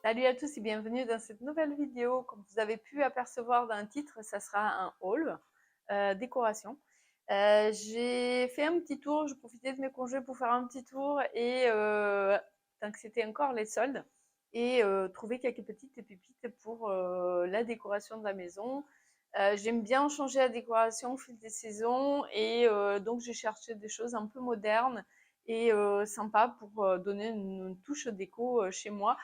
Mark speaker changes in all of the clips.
Speaker 1: Salut à tous et bienvenue dans cette nouvelle vidéo. Comme vous avez pu apercevoir dans le titre, ça sera un haul décoration. J'ai fait un petit tour, je profitais de mes congés pour faire un petit tour et tant que c'était encore les soldes et trouver quelques petites pépites pour la décoration de la maison. J'aime bien changer la décoration au fil des saisons et donc j'ai cherché des choses un peu modernes et sympas pour donner une touche déco chez moi.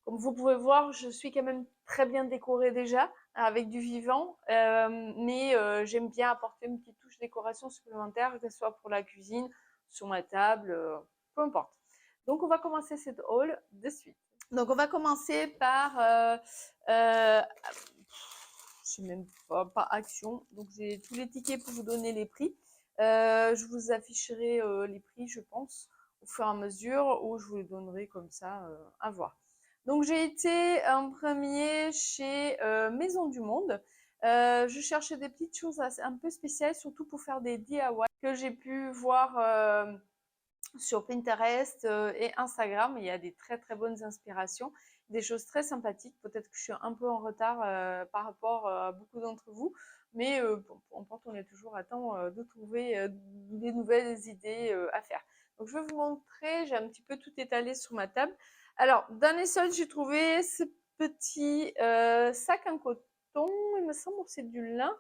Speaker 1: Comme vous pouvez voir, je suis quand même très bien décorée déjà, avec du vivant, mais j'aime bien apporter une petite touche décoration supplémentaire, que ce soit pour la cuisine, sur ma table, peu importe. Donc on va commencer cette haul de suite. Donc on va commencer par, je sais même pas action, donc j'ai tous les tickets pour vous donner les prix. Je vous afficherai les prix, je pense, au fur et à mesure, ou je vous les donnerai comme ça à voir. Donc j'ai été en premier chez Maison du Monde. Je cherchais des petites choses un peu spéciales, surtout pour faire des DIY que j'ai pu voir sur Pinterest et Instagram. Il y a des très très bonnes inspirations, des choses très sympathiques. Peut-être que je suis un peu en retard par rapport à beaucoup d'entre vous, mais peu importe, on est toujours à temps de trouver des nouvelles idées à faire. Donc je vais vous montrer, j'ai un petit peu tout étalé sur ma table. Alors, dans les soldes, j'ai trouvé ce petit sac en coton, il me semble que c'est du lin.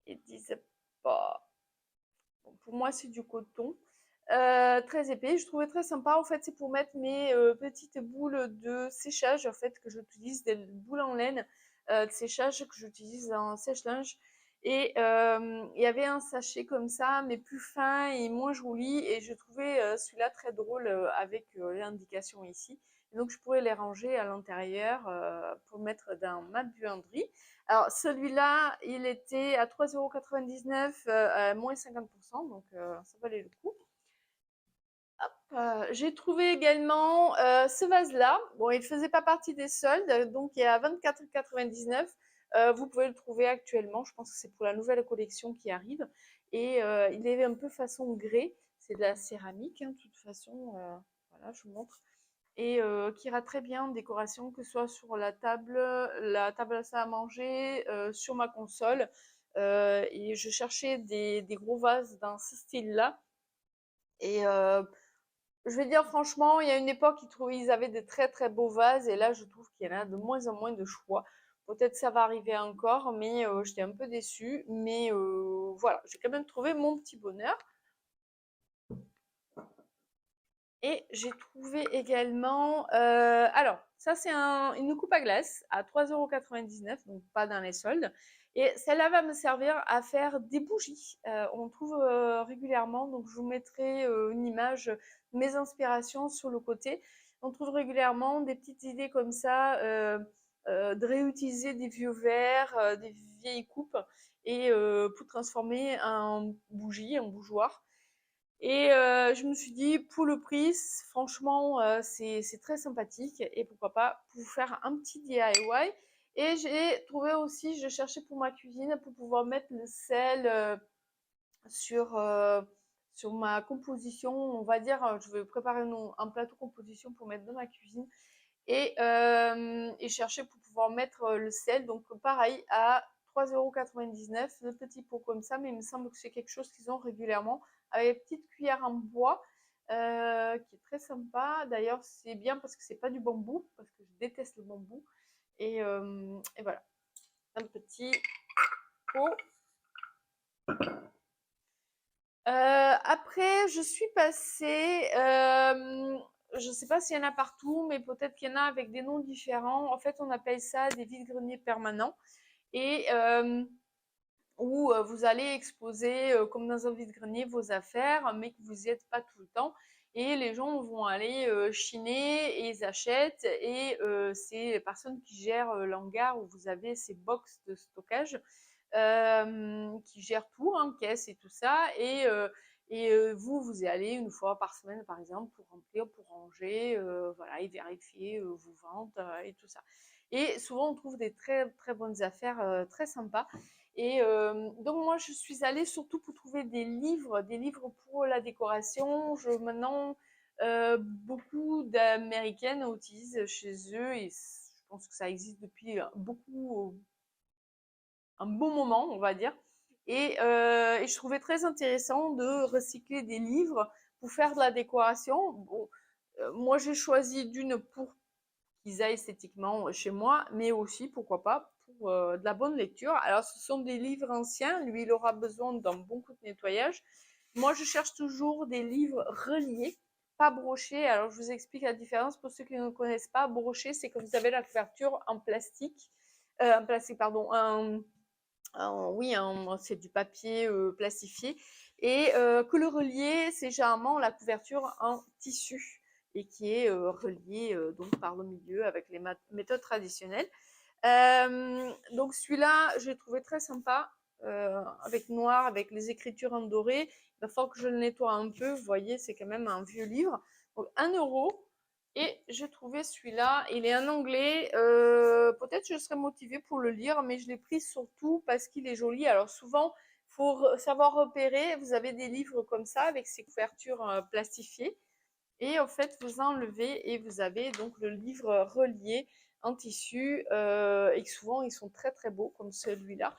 Speaker 1: Ils disent pas. Bon, pour moi, c'est du coton. Très épais, je trouvais très sympa. En fait, c'est pour mettre mes petites boules de séchage, en fait, que j'utilise, des boules en laine de séchage que j'utilise en sèche-linge. Et il y avait un sachet comme ça, mais plus fin et moins joli. Et je trouvais celui-là très drôle avec l'indication ici. Et donc, je pourrais les ranger à l'intérieur pour mettre dans ma buanderie. Alors, celui-là, il était à 3,99 € à moins 50%, donc ça valait le coup. J'ai trouvé également ce vase-là. Bon, il ne faisait pas partie des soldes, donc il est à 24,99 €. Vous pouvez le trouver actuellement. Je pense que c'est pour la nouvelle collection qui arrive. Et il est un peu façon grès. C'est de la céramique, hein, de toute façon. Voilà, je vous montre. Et qui ira très bien en décoration, que ce soit sur la table à salle à manger, sur ma console. Et je cherchais des gros vases dans ce style-là. Et je vais dire franchement, il y a une époque, ils avaient des très très beaux vases et là, je trouve qu'il y en a de moins en moins de choix. Peut-être ça va arriver encore, mais j'étais un peu déçue. Mais voilà, j'ai quand même trouvé mon petit bonheur. Et j'ai trouvé également, alors ça c'est une coupe à glace à 3,99 €, donc pas dans les soldes. Et celle-là va me servir à faire des bougies. On trouve régulièrement, donc je vous mettrai une image, mes inspirations sur le côté. On trouve régulièrement des petites idées comme ça, de réutiliser des vieux verres, des vieilles coupes, et pour transformer en bougie, en bougeoir. Et je me suis dit, pour le prix, franchement, c'est très sympathique. Et pourquoi pas pour faire un petit DIY. Et j'ai trouvé aussi, je cherchais pour ma cuisine, pour pouvoir mettre le sel sur, sur ma composition. On va dire, je vais préparer un plateau composition pour mettre dans ma cuisine. Et chercher pour pouvoir mettre le sel. Donc pareil, à 3,99 € le petit pot comme ça, mais il me semble que c'est quelque chose qu'ils ont régulièrement, avec une petite cuillère en bois qui est très sympa. D'ailleurs, c'est bien parce que c'est pas du bambou, parce que je déteste le bambou. Et voilà, un petit pot. Après, je suis passée, je ne sais pas s'il y en a partout, mais peut-être qu'il y en a avec des noms différents. En fait, on appelle ça des vides-greniers permanents. Et où vous allez exposer, comme dans un vide-grenier, vos affaires, mais que vous n'y êtes pas tout le temps. Et les gens vont aller chiner et ils achètent. Et c'est les personnes qui gèrent l'hangar où vous avez ces box de stockage qui gèrent tout, hein, caisse et tout ça. Et vous, vous y allez une fois par semaine, par exemple, pour remplir, pour ranger, voilà, et vérifier vos ventes et tout ça. Et souvent, on trouve des très très bonnes affaires très sympas. Et donc moi, je suis allée surtout pour trouver des livres pour la décoration. Maintenant, Beaucoup d'Américaines utilisent chez eux et je pense que ça existe depuis un bon moment, on va dire. Et je trouvais très intéressant de recycler des livres pour faire de la décoration. Bon, moi, j'ai choisi d'une pour qu'ils aillent esthétiquement chez moi, mais aussi, pourquoi pas, pour de la bonne lecture. Alors, ce sont des livres anciens. Lui, il aura besoin d'un bon coup de nettoyage. Moi, je cherche toujours des livres reliés, pas brochés. Alors, je vous explique la différence pour ceux qui ne connaissent pas. Broché, c'est que vous avez la couverture en plastique, pardon, oui, c'est du papier plastifié. Et que le relié, c'est généralement la couverture en tissu et qui est relié donc par le milieu avec les méthodes traditionnelles. Donc celui-là, j'ai trouvé très sympa, avec noir, avec les écritures en doré. Il va falloir que je le nettoie un peu. Vous voyez, c'est quand même un vieux livre. Donc 1 €. Et j'ai trouvé celui-là. Il est en anglais. Peut-être je serais motivée pour le lire, mais je l'ai pris surtout parce qu'il est joli. Alors souvent, il faut savoir repérer. Vous avez des livres comme ça avec ces couvertures plastifiées. Et en fait, vous enlevez et vous avez donc le livre relié en tissu. Et souvent, ils sont très très beaux comme celui-là.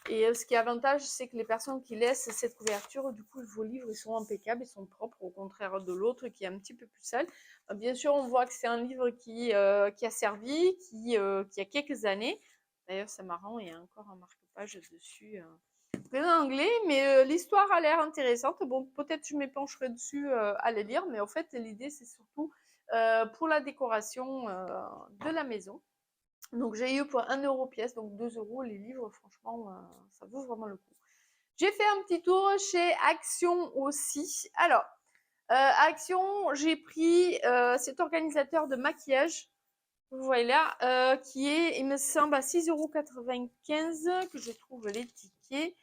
Speaker 1: Et ce qui est avantage, c'est que les personnes qui laissent cette couverture, du coup, vos livres, ils sont impeccables, ils sont propres, au contraire de l'autre qui est un petit peu plus sale. Bien sûr, on voit que c'est un livre qui a servi, qui a quelques années. D'ailleurs, c'est marrant, il y a encore un marque-page dessus. En anglais, mais l'histoire a l'air intéressante. Bon, peut-être je m'épancherai dessus à les lire, mais en fait, l'idée, c'est surtout pour la décoration de la maison. Donc, j'ai eu pour 1 € pièce, donc 2 € les livres, franchement, ça vaut vraiment le coup. J'ai fait un petit tour chez Action aussi. Alors, Action, j'ai pris cet organisateur de maquillage, vous voyez là, qui est, il me semble, à 6,95 € que je trouve les tickets.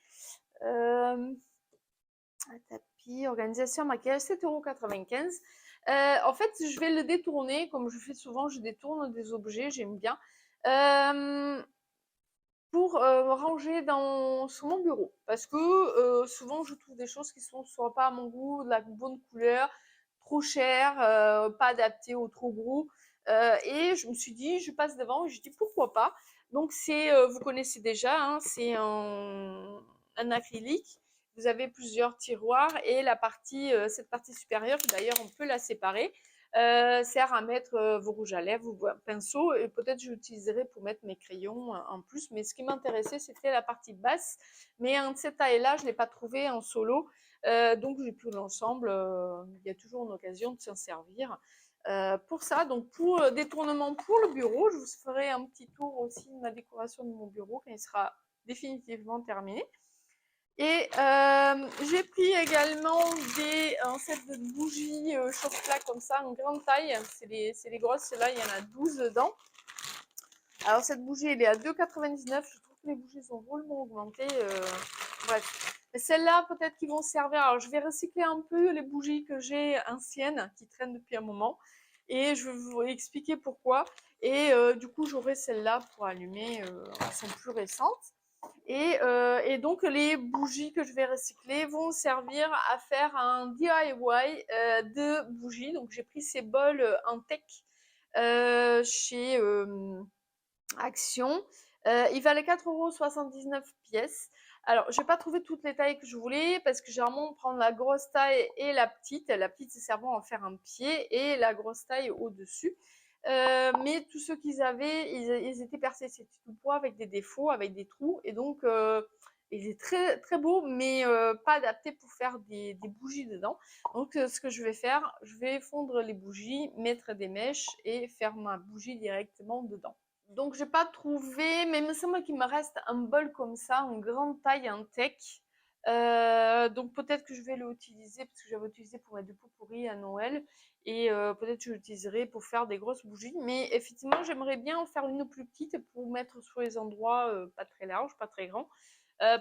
Speaker 1: Tapis, organisation, maquillage, 7,95 €. En fait, je vais le détourner, comme je fais souvent, je détourne des objets, j'aime bien. Pour ranger sur mon bureau. Parce que souvent, je trouve des choses qui sont soit pas à mon goût, de la bonne couleur, trop chères, pas adaptées au trop gros. Et je me suis dit, je passe devant et je dis pourquoi pas. Donc, vous connaissez déjà, hein, c'est un acrylique. Vous avez plusieurs tiroirs et cette partie supérieure, d'ailleurs, on peut la séparer. Sert à mettre vos rouges à lèvres, vos pinceaux, et peut-être je l'utiliserai pour mettre mes crayons en plus. Mais ce qui m'intéressait, c'était la partie basse. Mais en cette taille-là, je ne l'ai pas trouvé en solo. Donc j'ai pris l'ensemble. Il y a toujours une occasion de s'en servir. Pour ça, donc pour détournement pour le bureau, je vous ferai un petit tour aussi de ma décoration de mon bureau quand il sera définitivement terminé. Et j'ai pris également un set de bougies chauffe-plat comme ça, en grande taille. C'est les grosses, là il y en a 12 dedans. Alors cette bougie, elle est à 2,99 €. Je trouve que les bougies ont drôlement augmenté. Bref. Mais celles-là, peut-être qu'ils vont servir. Alors je vais recycler un peu les bougies que j'ai anciennes, qui traînent depuis un moment. Et je vais vous expliquer pourquoi. Et du coup, j'aurai celles-là pour allumer. Elles sont plus récentes. Et donc, les bougies que je vais recycler vont servir à faire un DIY de bougies. Donc, j'ai pris ces bols en tech chez Action. Il valait 4,79 € pièce. Alors, je n'ai pas trouvé toutes les tailles que je voulais parce que généralement, on prend la grosse taille et la petite. La petite, c'est servant à faire un pied et la grosse taille au-dessus. Mais tous ceux qu'ils avaient, ils étaient percés. C'était tout poids avec des défauts, avec des trous. Et donc, il est très, très beau, mais pas adapté pour faire des bougies dedans. Donc, ce que je vais faire, je vais fondre les bougies, mettre des mèches et faire ma bougie directement dedans. Donc, je n'ai pas trouvé, mais il me semble qu'il me reste un bol comme ça, en grande taille, en tech. Donc, peut-être que je vais l'utiliser, parce que j'avais utilisé pour mettre des pots pourris à Noël. Et peut-être que je l'utiliserai pour faire des grosses bougies. Mais effectivement, j'aimerais bien en faire une plus petite pour mettre sur les endroits pas très larges, pas très grands.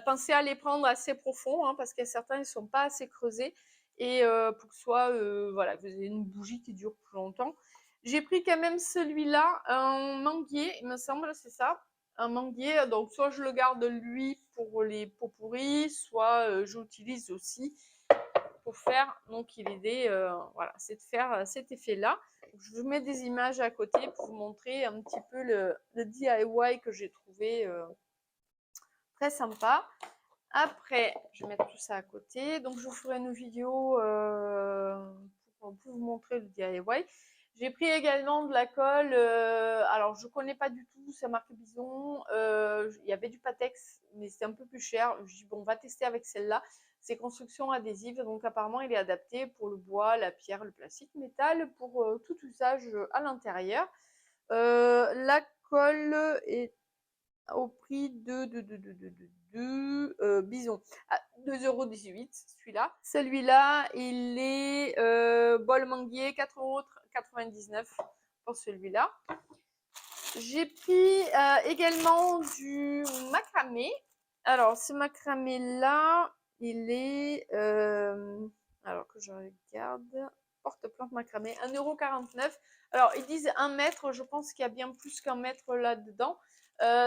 Speaker 1: Pensez à les prendre assez profonds, hein, parce qu'il y a certains, ils ne sont pas assez creusés. Et pour que ce soit, voilà, vous avez une bougie qui dure plus longtemps. J'ai pris quand même celui-là, un manguier, il me semble, c'est ça. Un manguier, donc soit je le garde lui pour les pots pourris, soit je l'utilise aussi pour faire donc l'idée, voilà, c'est de faire cet effet-là. Je vous mets des images à côté pour vous montrer un petit peu le DIY que j'ai trouvé très sympa. Après, je vais mettre tout ça à côté. Donc, je vous ferai une vidéo pour vous montrer le DIY. J'ai pris également de la colle. Alors, je ne connais pas du tout, c'est marque Bison. Il y avait du Patex, mais c'était un peu plus cher. Je dis, bon, on va tester avec celle-là. C'est construction adhésive, donc apparemment, il est adapté pour le bois, la pierre, le plastique, métal, pour tout usage à l'intérieur. La colle est au prix de Bison à 2,18 € celui-là. Celui-là, il est bol manguier 4,99 € pour celui-là. J'ai pris également du macramé. Alors, ce macramé-là, il est... alors que je regarde... Porte-plante macramé, 1,49 €. Alors, ils disent 1 mètre. Je pense qu'il y a bien plus qu'un mètre là-dedans.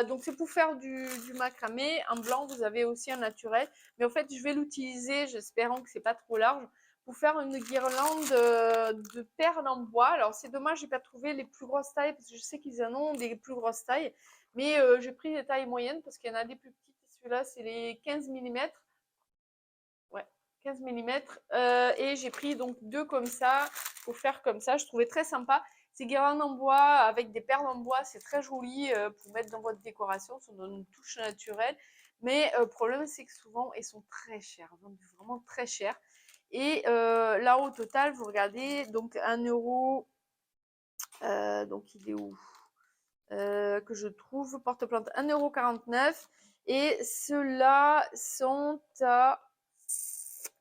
Speaker 1: Donc, c'est pour faire du macramé. En blanc, vous avez aussi un naturel. Mais en fait, je vais l'utiliser, j'espérant que c'est pas trop large, pour faire une guirlande de perles en bois. Alors, c'est dommage, j'ai pas trouvé les plus grosses tailles, parce que je sais qu'ils en ont des plus grosses tailles. Mais j'ai pris des tailles moyennes, parce qu'il y en a des plus petites. Celui-là, c'est les 15 mm. Ouais, 15 mm. Et j'ai pris donc 2 comme ça, pour faire comme ça. Je trouvais très sympa. Ces guirlandes en bois, avec des perles en bois, c'est très joli pour mettre dans votre décoration. Ça donne une touche naturelle. Mais le problème, c'est que souvent, elles sont très chères. Vendues vraiment très chères. Et là, au total, vous regardez, donc 1 €, donc il est où que je trouve, porte-plante 1,49 €. Et ceux-là sont à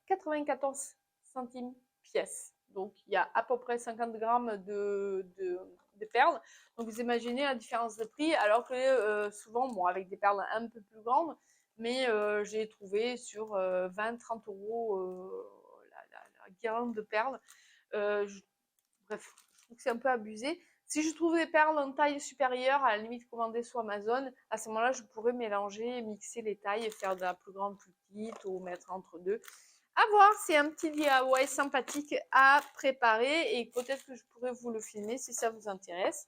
Speaker 1: 94 centimes pièce. Donc, il y a à peu près 50 grammes de perles. Donc, vous imaginez la différence de prix, alors que souvent, bon, avec des perles un peu plus grandes, mais j'ai trouvé sur 20-30 € la guirlande de perles. Bref, je trouve que c'est un peu abusé. Si je trouve des perles en taille supérieure, à la limite commander sur Amazon, à ce moment-là, je pourrais mélanger, mixer les tailles et faire de la plus grande, plus petite ou mettre entre deux. À voir, c'est un petit DIY sympathique à préparer et peut-être que je pourrais vous le filmer si ça vous intéresse.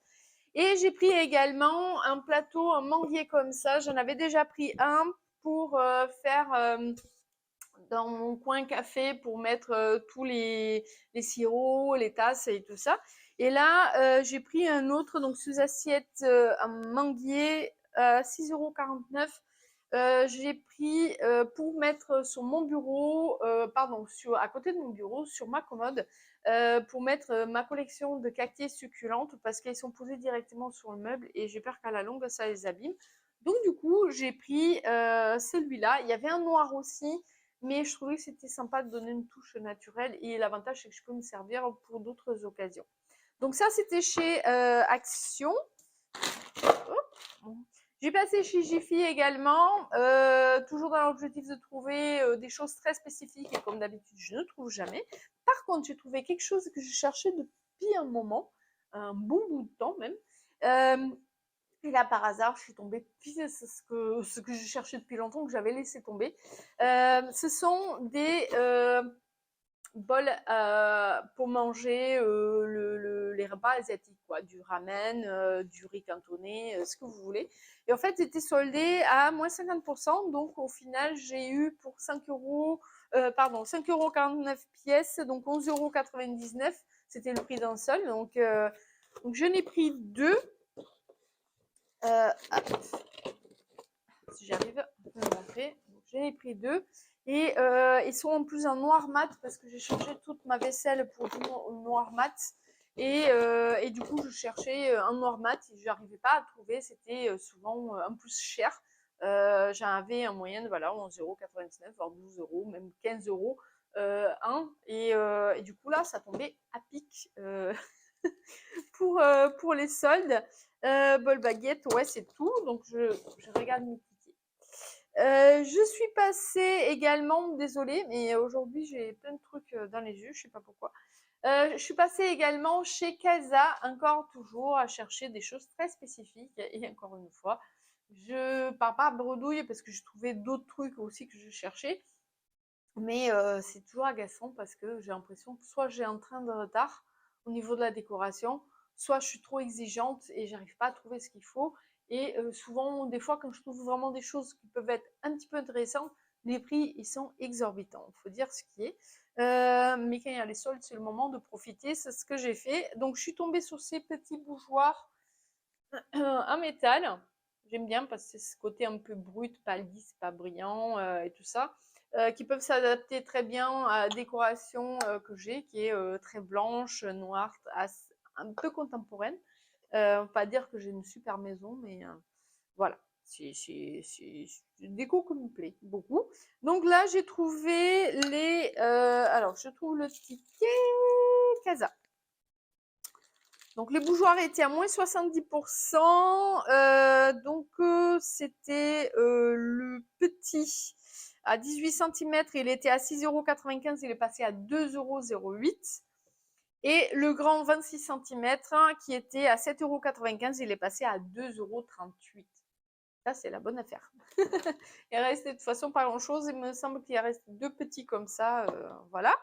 Speaker 1: Et j'ai pris également un plateau en manguier comme ça. J'en avais déjà pris un pour faire dans mon coin café pour mettre tous les sirops, les tasses et tout ça. Et là, j'ai pris un autre, donc sous assiette en manguier, 6,49 €. J'ai pris pour mettre sur mon bureau, pardon, à côté de mon bureau, sur ma commode, pour mettre ma collection de cactiers succulentes parce qu'elles sont posées directement sur le meuble et j'ai peur qu'à la longue ça les abîme. Donc du coup, j'ai pris celui-là. Il y avait un noir aussi, mais je trouvais que c'était sympa de donner une touche naturelle et l'avantage c'est que je peux me servir pour d'autres occasions. Donc ça, c'était chez Action. J'ai passé chez Jiffy également, toujours dans l'objectif de trouver des choses très spécifiques et comme d'habitude, je ne trouve jamais. Par contre, j'ai trouvé quelque chose que je cherchais depuis un moment, un bon bout de temps même. Et là, par hasard, je suis tombée pile sur ce que je cherchais depuis longtemps, que j'avais laissé tomber. Ce sont des bols pour manger les repas asiatiques, quoi, du ramen, du riz cantonais, ce que vous voulez. Et en fait, c'était soldé à moins 50%. Donc, au final, j'ai eu pour 5 €, pardon, 5,49 € pièce, donc 11,99 €. C'était le prix d'un seul. Donc je n'ai pris 2. Si j'arrive à le montrer. J'en ai pris 2. Et ils sont en plus en noir mat parce que j'ai changé toute ma vaisselle pour du noir mat. Et du coup, je cherchais un noir mat et je n'arrivais pas à trouver. C'était souvent un peu cher. J'en avais en moyenne, voilà, 11,99 €, voire 12 €, même 15 € et du coup, là, ça tombait à pic pour les soldes. Bol baguette, ouais, c'est tout. Donc, je regarde mes tickets. Je suis passée également, désolée, mais aujourd'hui j'ai plein de trucs dans les yeux, je sais pas pourquoi. Je suis passée également chez Casa, encore toujours à chercher des choses très spécifiques. Et encore une fois, je pars pas à bredouille parce que je trouvais d'autres trucs aussi que je cherchais. Mais c'est toujours agaçant parce que j'ai l'impression que soit j'ai un train de retard au niveau de la décoration, soit je suis trop exigeante et j'arrive pas à trouver ce qu'il faut. Et souvent, des fois, quand je trouve vraiment des choses qui peuvent être un petit peu intéressantes, les prix, ils sont exorbitants. Il faut dire ce qui est. Mais quand il y a les soldes, c'est le moment de profiter. C'est ce que j'ai fait. Donc, je suis tombée sur ces petits bougeoirs en métal. J'aime bien parce que c'est ce côté un peu brut, pas lisse, pas brillant et tout ça, qui peuvent s'adapter très bien à la décoration que j'ai, qui est très blanche, noire, un peu contemporaine. Pas dire que j'ai une super maison, mais voilà. C'est une déco qui me plaît beaucoup. Donc là, j'ai trouvé les... alors, je trouve le ticket Casa. Donc les bougeoirs étaient à moins 70%. C'était le petit à 18 cm, il était à 6,95 €, il est passé à 2,08 €. Et le grand 26 cm qui était à 7,95 €, il est passé à 2,38 €. Ça, c'est la bonne affaire. Il restait de toute façon pas grand-chose. Il me semble qu'il reste deux petits comme ça. Voilà.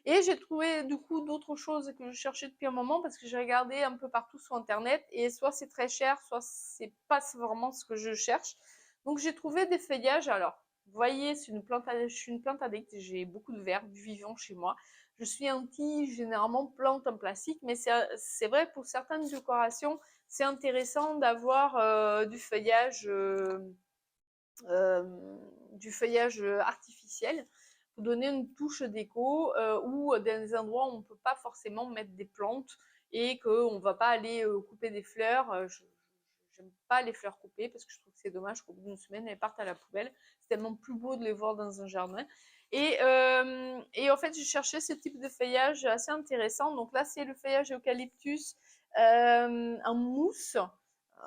Speaker 1: Et j'ai trouvé du coup d'autres choses que je cherchais depuis un moment parce que j'ai regardé un peu partout sur Internet et soit c'est très cher, soit c'est pas vraiment ce que je cherche. Donc j'ai trouvé des feuillages. Alors, vous voyez, je suis une plante addict. J'ai beaucoup de verre, du vivant chez moi. Je suis anti généralement plante en plastique, mais c'est vrai pour certaines décorations, c'est intéressant d'avoir euh, du feuillage artificiel pour donner une touche déco ou dans des endroits où on ne peut pas forcément mettre des plantes et qu'on ne va pas aller couper des fleurs. Je n'aime pas les fleurs coupées parce que je trouve que c'est dommage qu'au bout d'une semaine elles partent à la poubelle. C'est tellement plus beau de les voir dans un jardin. Et en fait, j'ai cherché ce type de feuillage assez intéressant. Donc là, c'est le feuillage eucalyptus en mousse.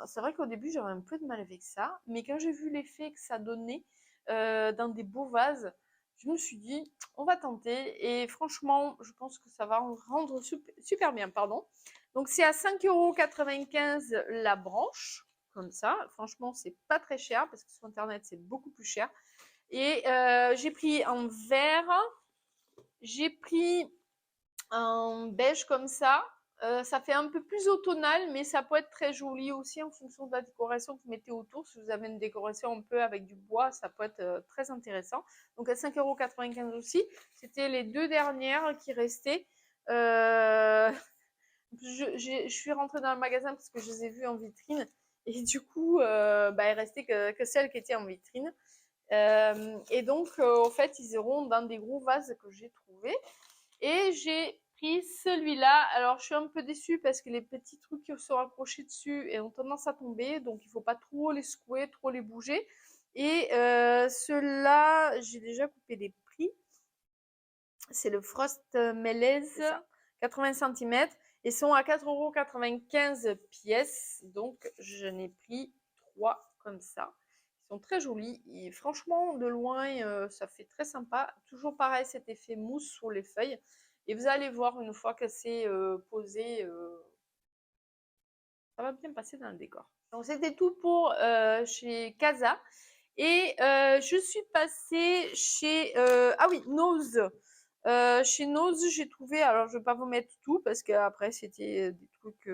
Speaker 1: C'est vrai qu'au début, j'avais un peu de mal avec ça, mais quand j'ai vu l'effet que ça donnait dans des beaux vases, je me suis dit, on va tenter. Et franchement, je pense que ça va rendre super bien. Pardon. Donc, c'est à 5,95 € la branche, comme ça. Franchement, c'est pas très cher parce que sur Internet, c'est beaucoup plus cher. Et j'ai pris en vert, j'ai pris un beige comme ça. Ça fait un peu plus automnal, mais ça peut être très joli aussi en fonction de la décoration que vous mettez autour. Si vous avez une décoration un peu avec du bois, ça peut être très intéressant. Donc à 5,95 € aussi. C'était les deux dernières qui restaient. Je suis rentrée dans le magasin parce que je les ai vues en vitrine. Et du coup, il restait que celles qui étaient en vitrine. Et donc, en fait, ils iront dans des gros vases que j'ai trouvés. Et j'ai pris celui-là. Alors, je suis un peu déçue parce que les petits trucs qui sont accrochés dessus ont tendance à tomber. Donc, il ne faut pas trop les secouer, trop les bouger. Et ceux-là, j'ai déjà coupé les prix. C'est le Frost Mélèze, 80 cm. Ils sont à 4,95 € pièce. Donc, je n'ai pris 3 comme ça. Ils sont très jolis. Et franchement, de loin, ça fait très sympa. Toujours pareil, cet effet mousse sur les feuilles. Et vous allez voir une fois que c'est posé, ça va bien passer dans le décor. Donc, c'était tout pour chez Casa. Et je suis passée chez... ah oui, Nose. Chez Nose, j'ai trouvé... Alors, je ne vais pas vous mettre tout parce qu'après, c'était des trucs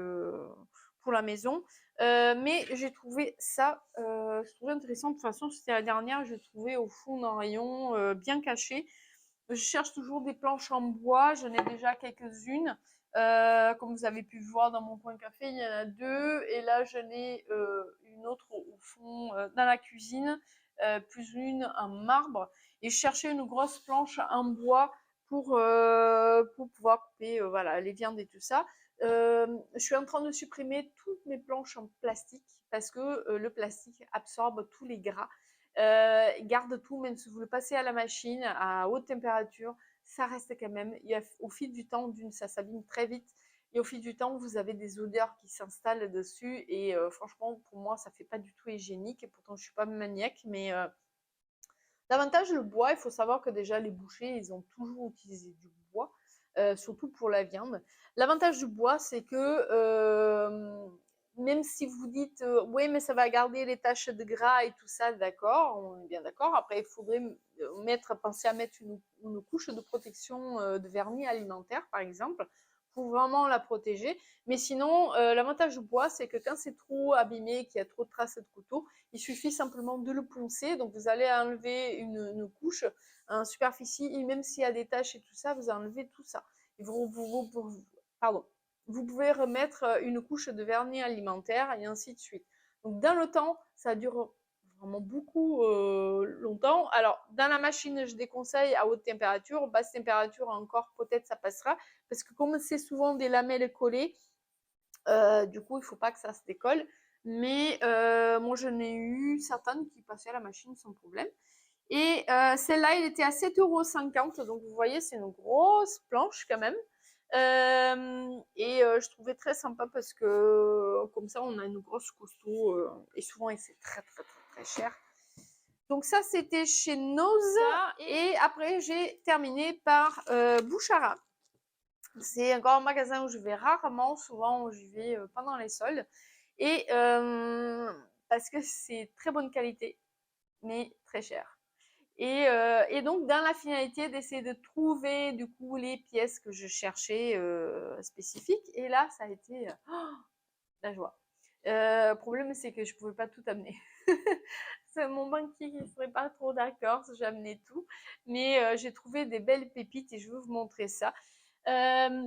Speaker 1: pour la maison. Mais j'ai trouvé ça, je trouvais intéressant. De toute façon, c'était la dernière. J'ai trouvé au fond d'un rayon bien caché. Je cherche toujours des planches en bois. J'en ai déjà quelques-unes. Comme vous avez pu voir dans mon coin café, il y en a deux. Et là, j'en ai une autre au fond dans la cuisine, plus une en marbre. Et je cherchais une grosse planche en bois pour pouvoir couper voilà, les viandes et tout ça. Je suis en train de supprimer toutes mes planches en plastique parce que le plastique absorbe tous les gras. Garde tout, même si vous le passez à la machine à haute température, ça reste quand même, au fil du temps, ça s'abîme très vite. Et au fil du temps, vous avez des odeurs qui s'installent dessus. Et franchement, pour moi, ça ne fait pas du tout hygiénique. Et pourtant, je ne suis pas maniaque. Mais davantage le bois, il faut savoir que déjà, les bouchers, ils ont toujours utilisé du bois, surtout pour la viande. L'avantage du bois, c'est que même si vous dites oui, mais ça va garder les taches de gras et tout ça, d'accord, on est bien d'accord. Après, il faudrait penser à mettre une couche de protection de vernis alimentaire, par exemple, pour vraiment la protéger. Mais sinon, l'avantage du bois, c'est que quand c'est trop abîmé, qu'il y a trop de traces de couteau, il suffit simplement de le poncer. Donc, vous allez enlever une couche en superficie, et même s'il y a des taches et tout ça, vous enlevez tout ça. Et pardon, vous pouvez remettre une couche de vernis alimentaire et ainsi de suite. Donc, dans le temps, ça dure vraiment beaucoup longtemps. Alors, dans la machine, je déconseille à haute température. Basse température, encore, peut-être ça passera. Parce que comme c'est souvent des lamelles collées, du coup, il ne faut pas que ça se décolle. Mais moi, j'en ai eu certaines qui passaient à la machine sans problème. Et celle-là, il était à 7,50 €. Donc, vous voyez, c'est une grosse planche quand même. Et je trouvais très sympa parce que comme ça, on a une grosse costaud. Et souvent, c'est très, très, très, très cher. Donc, ça, c'était chez Nose. Et après, j'ai terminé par Bouchara. C'est un grand magasin où je vais rarement. Souvent, j'y vais pendant les soldes. Et parce que c'est très bonne qualité, mais très cher. Et donc, dans la finalité d'essayer de trouver du coup les pièces que je cherchais spécifiques. Et là, ça a été la joie. Le problème, c'est que je ne pouvais pas tout amener. C'est mon banquier qui ne serait pas trop d'accord si j'amenais tout. Mais j'ai trouvé des belles pépites et je veux vous montrer ça.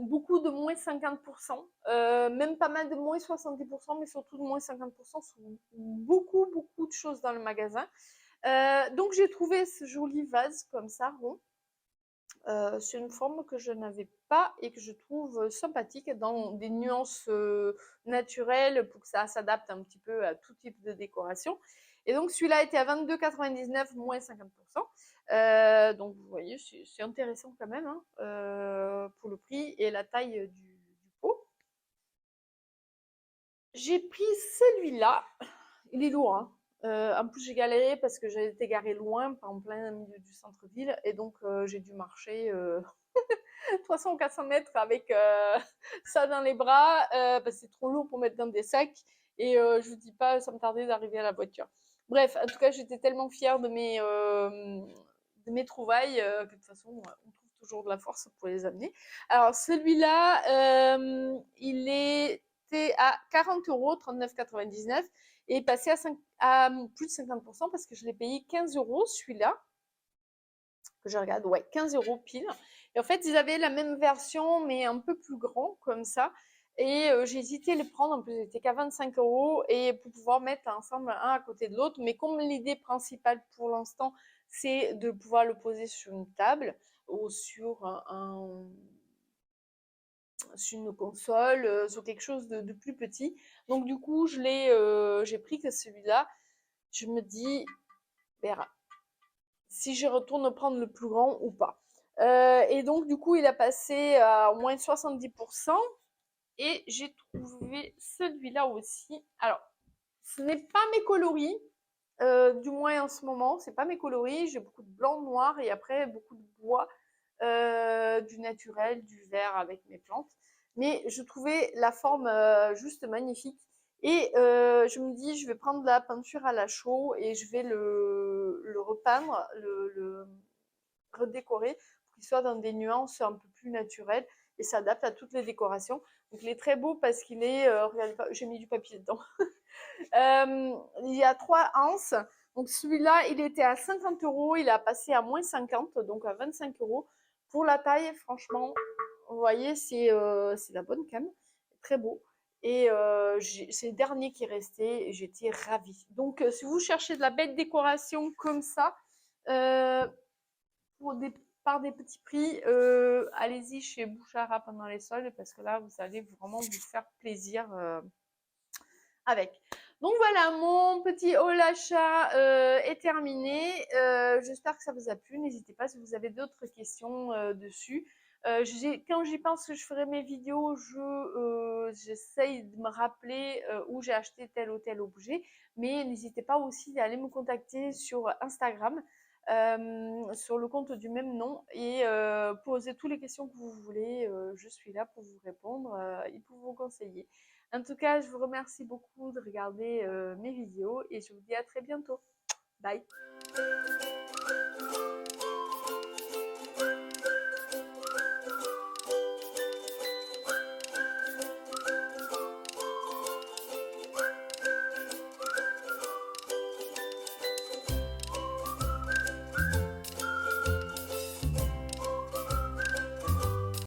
Speaker 1: Beaucoup de moins 50%, même pas mal de moins 70%, mais surtout de moins 50% sur beaucoup, beaucoup de choses dans le magasin. Donc j'ai trouvé ce joli vase comme ça, rond. C'est une forme que je n'avais pas et que je trouve sympathique dans des nuances naturelles pour que ça s'adapte un petit peu à tout type de décoration. Et donc celui-là était à 22,99 moins 50%. Donc vous voyez, c'est intéressant quand même hein, pour le prix et la taille du pot. J'ai pris celui-là, il est lourd, hein. En plus, j'ai galéré parce que j'avais été garée loin, pas en plein milieu du centre-ville, et donc j'ai dû marcher 300 ou 400 mètres avec ça dans les bras, parce que c'est trop lourd pour mettre dans des sacs, et je vous dis pas, ça me tardait d'arriver à la voiture. Bref, en tout cas, j'étais tellement fière de mes trouvailles que de toute façon, on trouve toujours de la force pour les amener. Alors, celui-là, il était à 40 €, 39,99 € et est passé à plus de 50% parce que je l'ai payé 15 € celui-là. Que je regarde, ouais, 15 € pile. Et en fait, ils avaient la même version, mais un peu plus grand, comme ça. Et j'ai hésité à les prendre, en plus, ils étaient qu'à 25 € et pour pouvoir mettre ensemble un à côté de l'autre. Mais comme l'idée principale pour l'instant, c'est de pouvoir le poser sur une table ou sur sur une console, sur quelque chose de plus petit. Donc du coup, j'ai pris que celui-là. Je me dis, verra si je retourne prendre le plus grand ou pas. Et donc du coup, il a passé à au moins 70%. Et j'ai trouvé celui-là aussi. Alors, ce n'est pas mes coloris, du moins en ce moment, c'est pas mes coloris. J'ai beaucoup de blanc, noir et après beaucoup de bois, du naturel, du vert avec mes plantes. Mais je trouvais la forme juste magnifique. Et je me dis, je vais prendre de la peinture à la chaux et je vais le repeindre, le redécorer pour qu'il soit dans des nuances un peu plus naturelles et s'adapte à toutes les décorations. Donc il est très beau parce qu'il est, regardez pas, j'ai mis du papier dedans. Il y a 3 anses. Donc celui-là, il était à 50 €, il a passé à moins 50, donc à 25 €. Pour la taille, franchement, vous voyez, c'est la bonne cam, très beau. Et c'est le dernier qui est resté et j'étais ravie. Donc si vous cherchez de la belle décoration comme ça, euh, par des petits prix, allez-y chez Bouchara pendant les soldes parce que là, vous allez vraiment vous faire plaisir avec. Donc voilà, mon petit haul achat est terminé. J'espère que ça vous a plu. N'hésitez pas si vous avez d'autres questions dessus. Quand j'y pense que je ferai mes vidéos, j'essaye de me rappeler où j'ai acheté tel ou tel objet. Mais n'hésitez pas aussi à aller me contacter sur Instagram, sur le compte du même nom et poser toutes les questions que vous voulez. Je suis là pour vous répondre et pour vous conseiller. En tout cas, je vous remercie beaucoup de regarder mes vidéos et je vous dis à très bientôt. Bye.